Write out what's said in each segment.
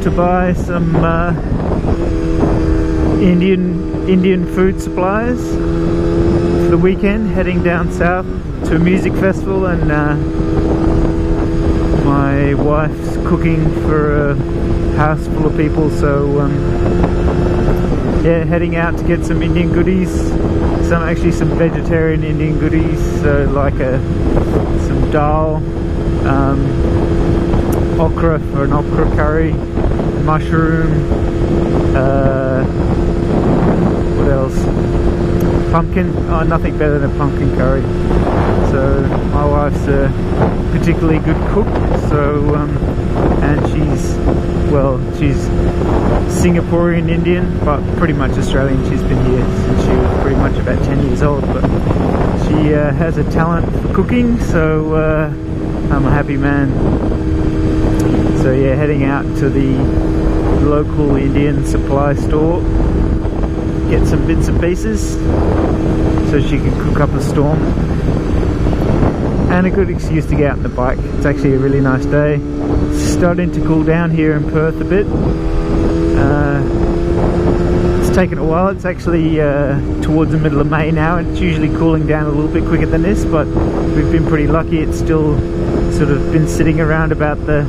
to buy some Indian food supplies for the weekend, heading down south to a music festival, and my wife's cooking for a house full of people, so yeah, heading out to get some Indian goodies, some vegetarian Indian goodies, so like some dal, okra for an okra curry, mushroom, what else? Pumpkin. Oh, nothing better than a pumpkin curry. So my wife's a particularly good cook, so and she's Singaporean Indian, but pretty much Australian. She's been here since she was pretty much about 10 years old, but she has a talent for cooking, so I'm a happy man. So yeah, heading out to the local Indian supply store, get some bits and pieces so she can cook up a storm, and a good excuse to get out on the bike. It's actually a really nice day. It's starting to cool down here in Perth a bit. It's taken a while. It's actually towards the middle of May now, and it's usually cooling down a little bit quicker than this, but we've been pretty lucky. It's still sort of been sitting around about the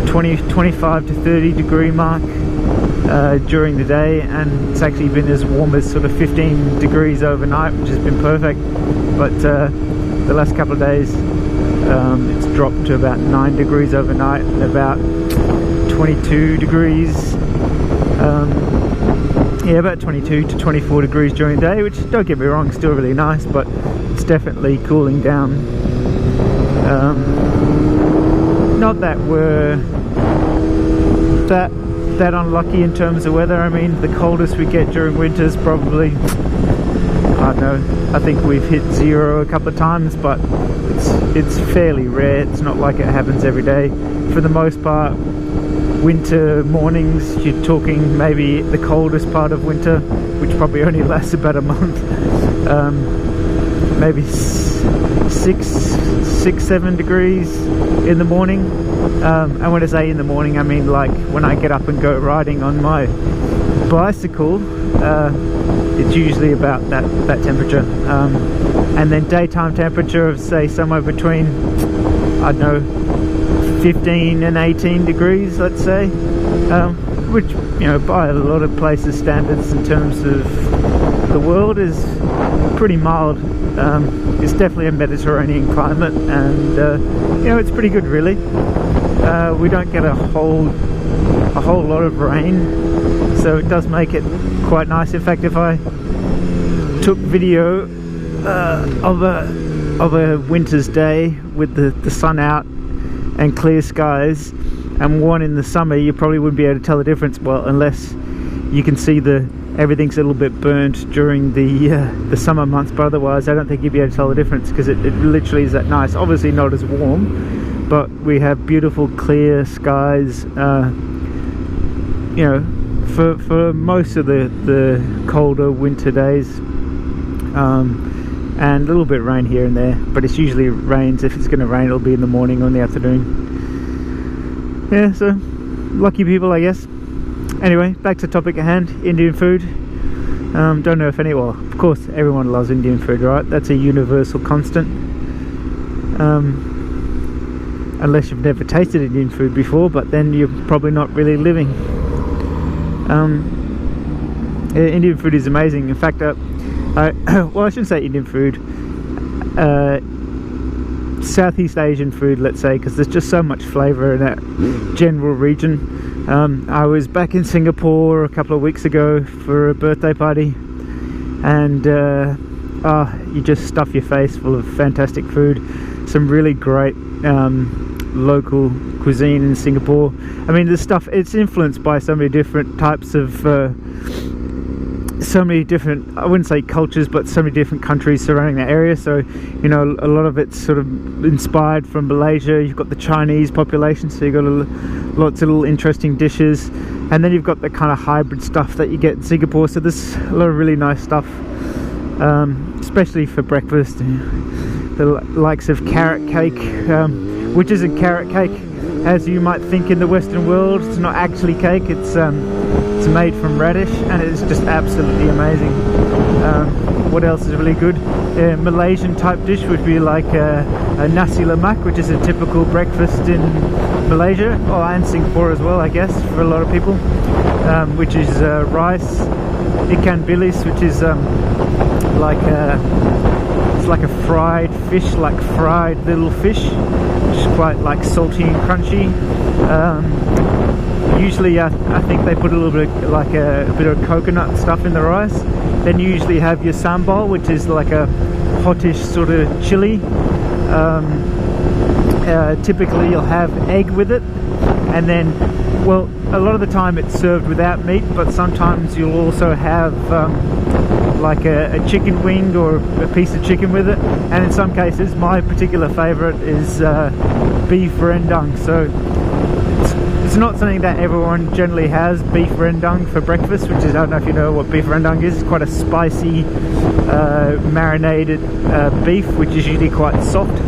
25 to 30 degree mark during the day, and it's actually been as warm as sort of 15 degrees overnight, which has been perfect. But the last couple of days it's dropped to about 9 degrees overnight and about 22 degrees, yeah, about 22 to 24 degrees during the day, which, don't get me wrong, still really nice, but it's definitely cooling down. Not that we're that unlucky in terms of weather. I mean, the coldest we get during winter is probably, I don't know, I think we've hit 0 a couple of times, but it's fairly rare. It's not like it happens every day. For the most part, winter mornings, you're talking maybe the coldest part of winter, which probably only lasts about a month, maybe 6-7 degrees in the morning. And when I say in the morning, I mean like when I get up and go riding on my bicycle, it's usually about that temperature. And then daytime temperature of, say, somewhere between, I don't know, 15 and 18 degrees, let's say, which, you know, by a lot of places' standards in terms of the world is pretty mild. It's definitely a Mediterranean climate, and you know, it's pretty good, really. We don't get a whole lot of rain, so it does make it quite nice. In fact, if I took video of a winter's day with the sun out and clear skies, and one in the summer, you probably wouldn't be able to tell the difference. Well, unless you can see everything's a little bit burnt during the summer months, but otherwise I don't think you'd be able to tell the difference, because it literally is that nice. Obviously not as warm, but we have beautiful clear skies, you know, for most of the colder winter days, and a little bit of rain here and there, but it's usually rains. If it's going to rain, it'll be in the morning or in the afternoon. Yeah, so lucky people, I guess. Anyway, back to the topic at hand, Indian food. Don't know if well, of course everyone loves Indian food, right? That's a universal constant. Unless you've never tasted Indian food before, but then you're probably not really living. Indian food is amazing. In fact, well, I shouldn't say Indian food, Southeast Asian food, let's say, because there's just so much flavour in that general region. I was back in Singapore a couple of weeks ago for a birthday party, and you just stuff your face full of fantastic food. Some really great local cuisine in Singapore. I mean, the stuff, it's influenced by so many different types of so many different, I wouldn't say cultures, but so many different countries surrounding that area. So, you know, a lot of it's sort of inspired from Malaysia. You've got the Chinese population, so you've got lots of little interesting dishes, and then you've got the kind of hybrid stuff that you get in Singapore. So there's a lot of really nice stuff, especially for breakfast. The likes of carrot cake, which isn't carrot cake, as you might think in the Western world. It's not actually cake, it's made from radish, and it's just absolutely amazing. What else is really good? A Malaysian type dish would be like a nasi lemak, which is a typical breakfast in Malaysia, and Singapore as well, I guess, for a lot of people, which is rice, ikan bilis, which is it's like a fried fish, like fried little fish, which is quite like salty and crunchy. Usually I think they put a little bit like a bit of coconut stuff in the rice. Then you usually have your sambal, which is like a hotish sort of chili. Typically you'll have egg with it, and then, well, a lot of the time it's served without meat, but sometimes you'll also have like a chicken wing or a piece of chicken with it. And in some cases, my particular favorite is beef rendang. So it's not something that everyone generally has, beef rendang for breakfast, which is, I don't know if you know what beef rendang is. It's quite a spicy marinated beef, which is usually quite soft.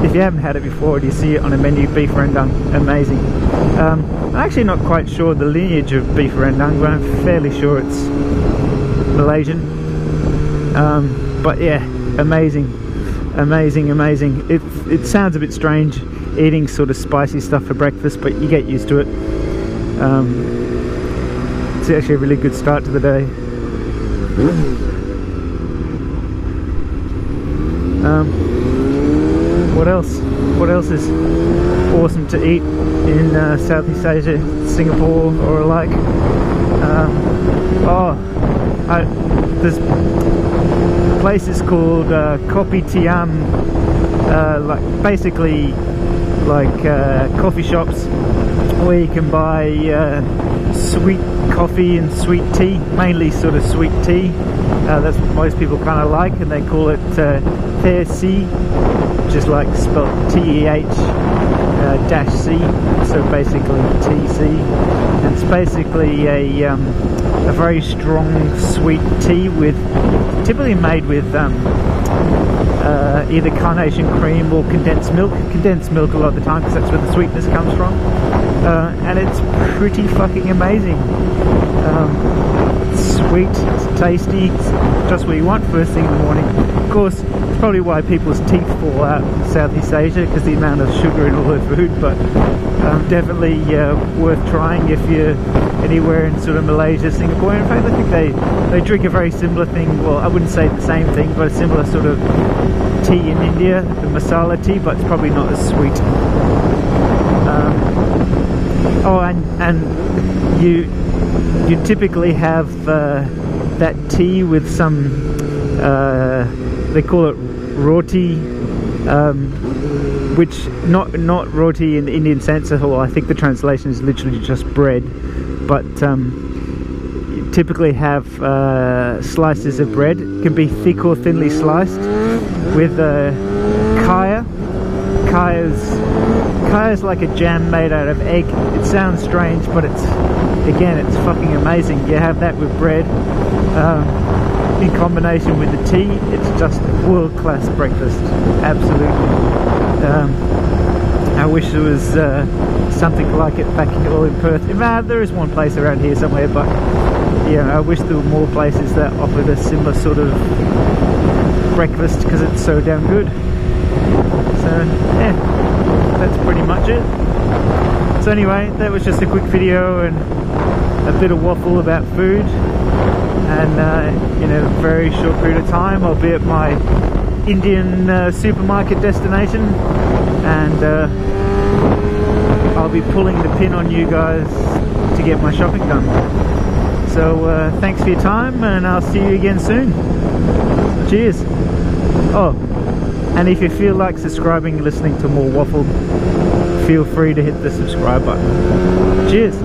If you haven't had it before and you see it on a menu, beef rendang, amazing. I'm actually not quite sure the lineage of beef rendang, but I'm fairly sure it's Malaysian. But yeah, amazing, amazing, amazing. It sounds a bit strange eating sort of spicy stuff for breakfast, but you get used to it. It's actually a really good start to the day. What else? What else is awesome to eat in Southeast Asia, Singapore or alike? There's places called Kopitiam, like basically like coffee shops where you can buy sweet coffee and sweet tea, mainly sort of sweet tea. That's what most people kind of like, and they call it Teh C, which is like spelled TEH-C, so basically TC. And it's basically a very strong sweet tea, with typically made with either carnation cream or condensed milk. Condensed milk a lot of the time, because that's where the sweetness comes from. And it's pretty fucking amazing. It's sweet, it's tasty, it's just what you want first thing in the morning. Of course, it's probably why people's teeth fall out in Southeast Asia, because the amount of sugar in all their food, but definitely worth trying if you're anywhere in sort of Malaysia, Singapore. In fact, I think they drink a very similar thing. Well, I wouldn't say the same thing, but a similar sort of tea in India, the masala tea, but it's probably not as sweet. And you typically have that tea with some, they call it roti, which not roti in the Indian sense at all. I think the translation is literally just bread, but you typically have slices of bread. It can be thick or thinly sliced with kaya. Kaya's like a jam made out of egg. It sounds strange, but it's fucking amazing. You have that with bread in combination with the tea. It's just world-class breakfast, absolutely. I wish there was something like it back in Perth. There is one place around here somewhere, but yeah, I wish there were more places that offered a similar sort of breakfast, because it's so damn good. So yeah, that's pretty much it. So anyway, that was just a quick video and a bit of waffle about food, and in a very short period of time I'll be at my Indian supermarket destination, and I'll be pulling the pin on you guys to get my shopping done. So thanks for your time, and I'll see you again soon. Cheers. And if you feel like subscribing and listening to more waffle, feel free to hit the subscribe button. Cheers.